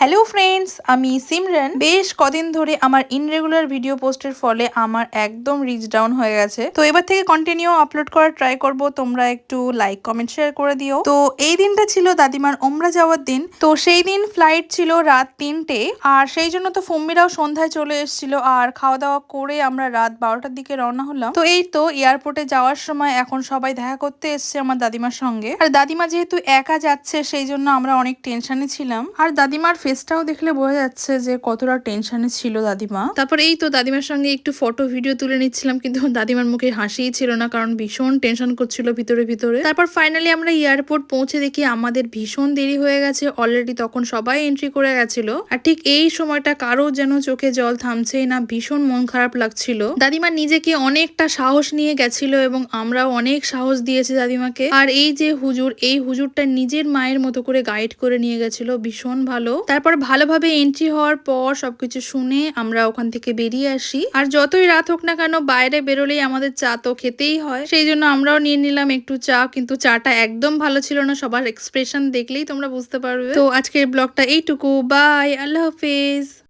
Hello friends, আমি সিমরান। বেশ কদিন ধরে আমার ইনরেগুলার ভিডিও পোস্টের ফলে আমার একদম রিচ ডাউন হয়ে গেছে। তো এবার থেকে কন্টিনিউ আপলোড করার ট্রাই করব। তোমরা একটু লাইক কমেন্ট শেয়ার করে দিও। তো এই দিনটা ছিল দাদিমার ওমরা যাওয়ার দিন। তো সেই দিন ফ্লাইট ছিল রাত 3টে, আর সেই জন্য তো ফম্মিরাও সন্ধ্যায় চলে এসেছিল। আর খাওয়া দাওয়া করে আমরা রাত 12টার দিকে রওনা হলাম। তো এই তো এয়ারপোর্টে যাওয়ার সময় এখন সবাই দেখা করতে এসছে আমার দাদিমার সঙ্গে। আর দাদিমা যেহেতু একা যাচ্ছে সেই জন্য আমরা অনেক টেনশনে ছিলাম। আর দাদিমার ফেসটাও দেখলে বোঝা যাচ্ছে যে কতটা টেনশনে ছিল দাদিমা। তারপর এই তো দাদিমার সঙ্গে একটু ফটো ভিডিও তুলে নিচ্ছিলাম, কিন্তু দাদিমার মুখে হাসিই ছিল না, কারণ ভীষণ টেনশন করছিল ভিতরে ভিতরে। তারপর ফাইনালি আমরা এয়ারপোর্ট পৌঁছে দেখি আমাদের ভীষণ দেরি হয়ে গেছে অলরেডি। তখন সবাই এন্ট্রি করে গেছিল, আর ঠিক এই সময়টা কারো যেন চোখে জল থামছেই না, ভীষণ মন খারাপ লাগছিল। দাদিমা নিজেকে অনেকটা সাহস নিয়ে গেছিল এবং আমরাও অনেক সাহস দিয়েছি দাদিমাকে। আর এই যে হুজুর, এই হুজুরটা নিজের মায়ের মতো করে গাইড করে নিয়ে গেছিল, ভীষণ ভালো। তারপর ভালোভাবে এন্ট্রি হওয়ার পর সবকিছু শুনে আমরা ওখান থেকে বেরিয়ে আসি। আর যতই রাত হোক না কেন বাইরে বেরোলেই আমাদের চা তো খেতেই হয়, সেই জন্য আমরাও নিয়ে নিলাম একটু চা। কিন্তু চাটা একদম ভালো ছিল না, সবার এক্সপ্রেশন দেখলেই তোমরা বুঝতে পারবে। তো আজকের ব্লগটা এইটুকু, বাই, আল্লাহ হাফেজ।